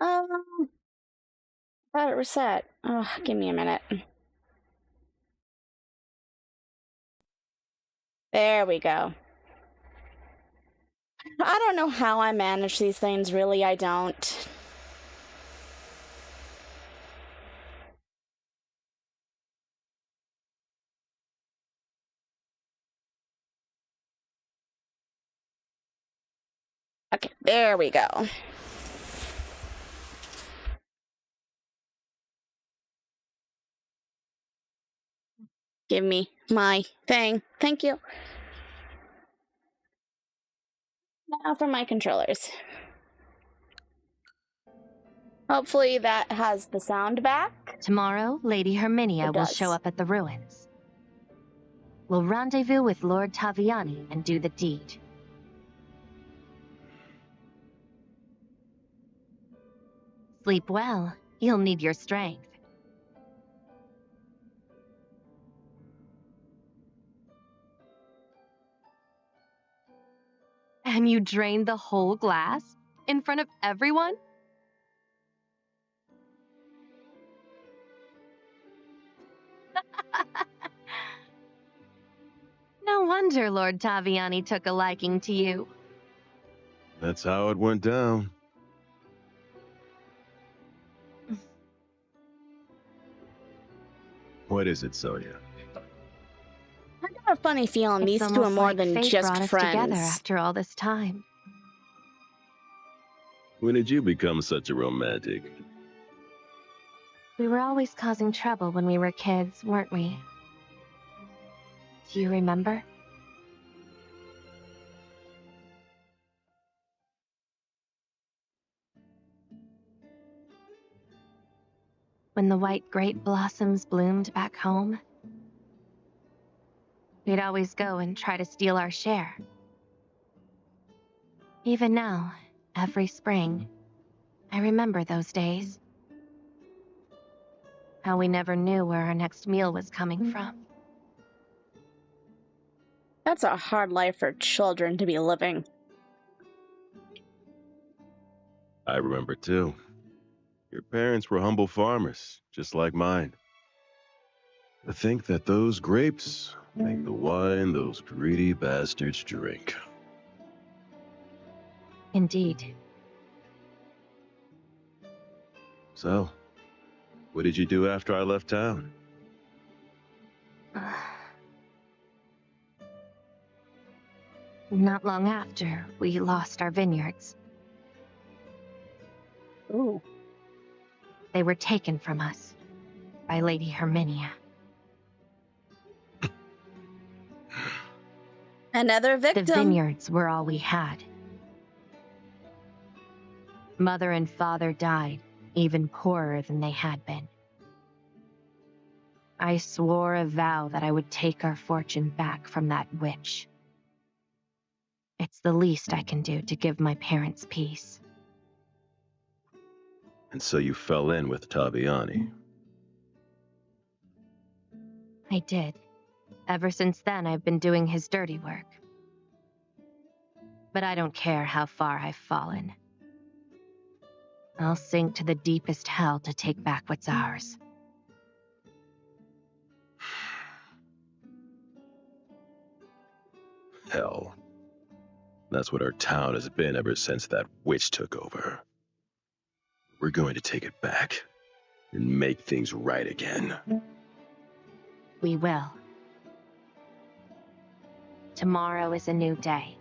Thought it was set. Oh, give me a minute. There we go. I don't know how I manage these things, really, I don't. Okay, there we go. Give me my thing. Thank you. Now for my controllers. Hopefully that has the sound back. Tomorrow, Lady Herminia It will does. show up at the ruins. We'll rendezvous with Lord Taviani and do the deed. Sleep well. You'll need your strength. And you drained the whole glass? In front of everyone? No wonder Lord Taviani took a liking to you. That's how it went down. What is it, Sonia? I got a funny feeling It's these two are almost more like than fate just brought us together friends. after all this time. When did you become such a romantic? We were always causing trouble when we were kids, weren't we? Do you remember? When the white grape blossoms bloomed back home, we'd always go and try to steal our share. Even now, every spring, I remember those days. How we never knew where our next meal was coming from. That's a hard life for children to be living. I remember too. Your parents were humble farmers, just like mine. To think that those grapes make the wine those greedy bastards drink. Indeed. So, what did you do after I left town? Not long after, we lost our vineyards. Ooh. They were taken from us by Lady Herminia. Another victim. The vineyards were all we had. Mother and father died, even poorer than they had been. I swore a vow that I would take our fortune back from that witch. It's the least I can do to give my parents peace. And so you fell in with Taviani. I did. Ever since then, I've been doing his dirty work. But I don't care how far I've fallen. I'll sink to the deepest hell to take back what's ours. Hell. That's what our town has been ever since that witch took over. We're going to take it back and make things right again. We will. Tomorrow is a new day.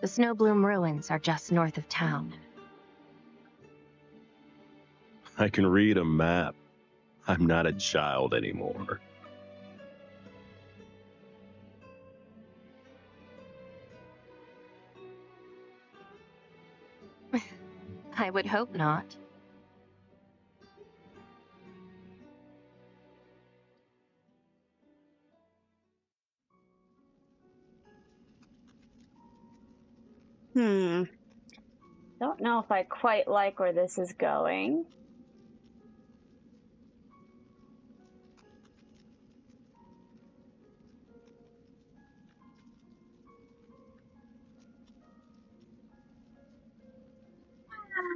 The Snowbloom ruins are just north of town. I can read a map. I'm not a child anymore. I would hope not. Don't know if I quite like where this is going.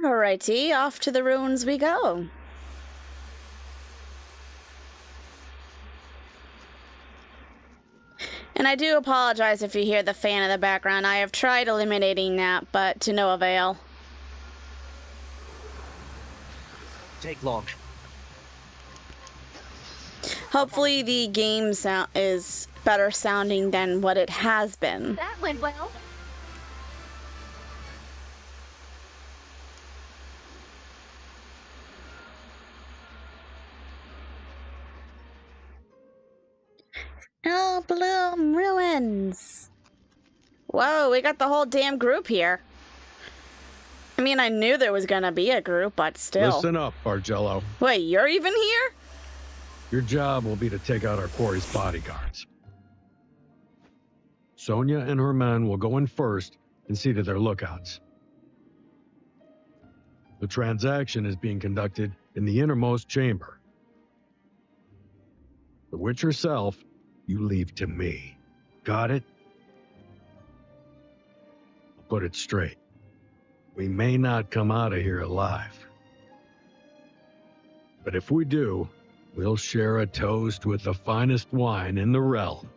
Alrighty, off to the ruins we go. And I do apologize if you hear the fan in the background. I have tried eliminating that, but to no avail. Take long. Hopefully the game sound is better sounding than what it has been. That went well. Oh, Bloom Ruins. Whoa, we got the whole damn group here. I mean, I knew there was gonna be a group, but still. Listen up, Bargello. Wait, you're even here? Your job will be to take out our quarry's bodyguards. Sonia and her men will go in first and see to their lookouts. The transaction is being conducted in the innermost chamber. The witch herself, you leave to me. Got it? I'll put it straight. We may not come out of here alive. But if we do, we'll share a toast with the finest wine in the realm.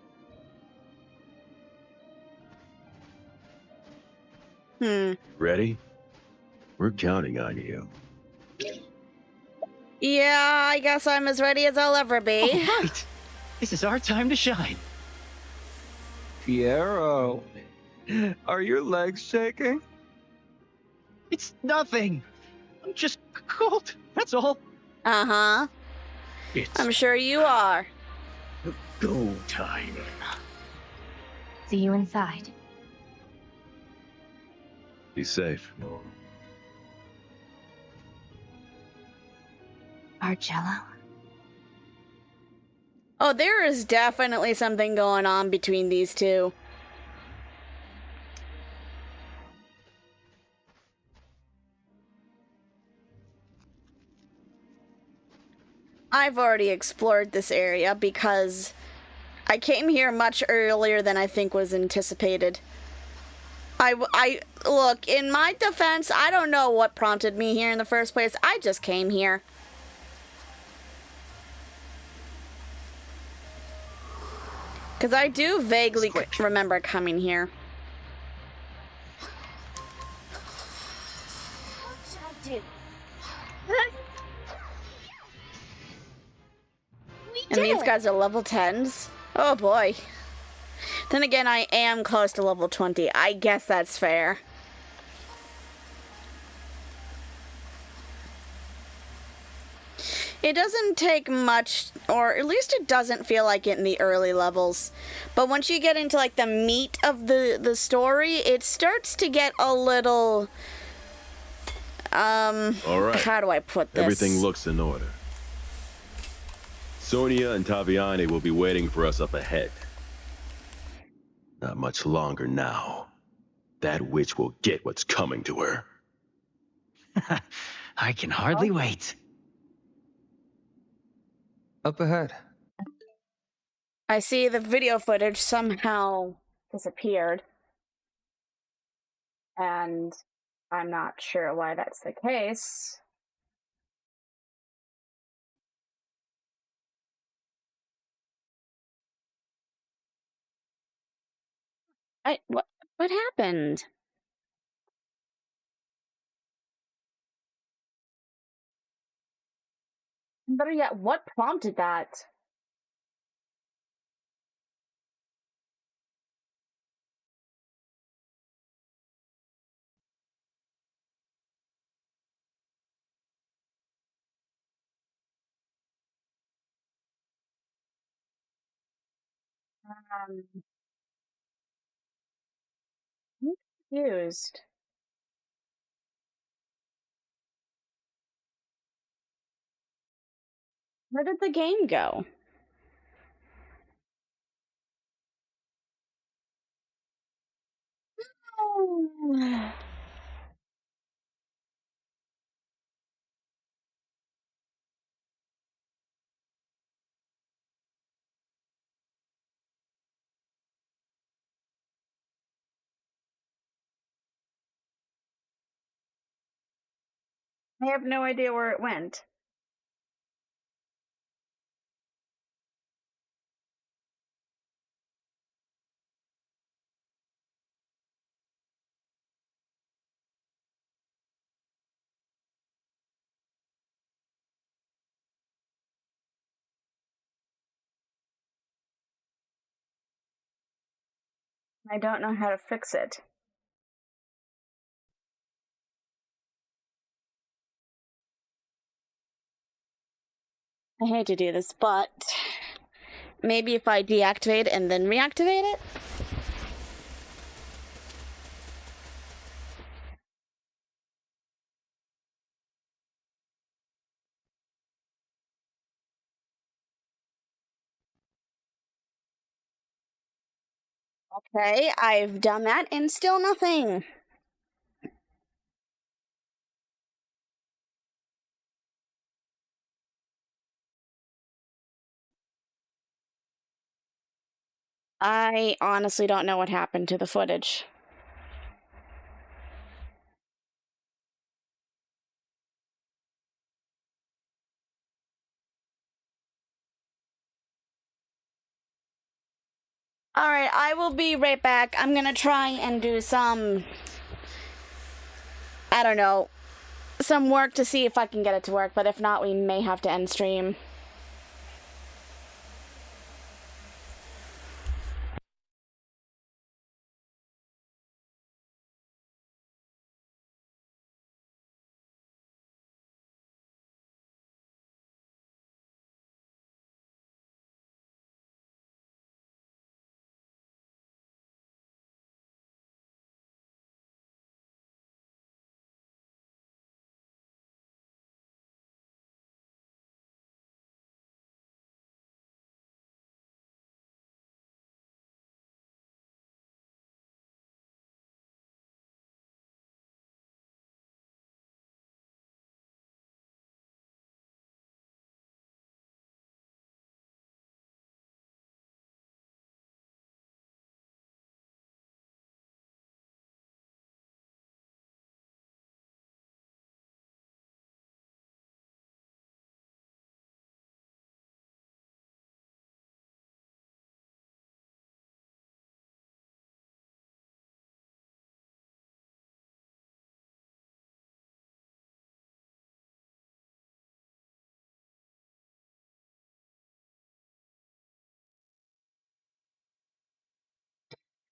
Ready? We're counting on you. Yeah, I guess I'm as ready as I'll ever be. All right. This is our time to shine. Piero, are your legs shaking? It's nothing. I'm just cold. That's all. Uh-huh. It's I'm sure you are. go time. See you inside. Be safe. Bargello. Oh, there is definitely something going on between these two. I've already explored this area because I came here much earlier than I think was anticipated. I look, in my defense, I don't know what prompted me here in the first place. I just came here. Because I do vaguely remember coming here. What should I do? And these guys are level 10s? Oh boy. Then again, I am close to level 20. I guess that's fair. It doesn't take much, or at least it doesn't feel like it in the early levels. But once you get into like the meat of the story, it starts to get a little All right. how do I put this? Everything looks in order. Sonia and Taviani will be waiting for us up ahead. Not much longer now. That witch will get what's coming to her. I can hardly wait. Up ahead. I see the video footage somehow disappeared. And I'm not sure why that's the case. What happened? Better yet, what prompted that? I'm confused. Where did the game go? Oh. I have no idea where it went. I don't know how to fix it. I hate to do this, but maybe if I deactivate and then reactivate it? Okay, I've done that and still nothing. I honestly don't know what happened to the footage. Alright, I will be right back. I'm gonna try and do some, I don't know, some work to see if I can get it to work, but if not, we may have to end stream.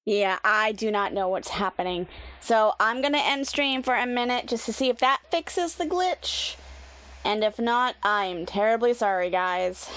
Yeah, I do not know what's happening. So I'm gonna end stream for a minute just to see if that fixes the glitch. And if not, I'm terribly sorry, guys.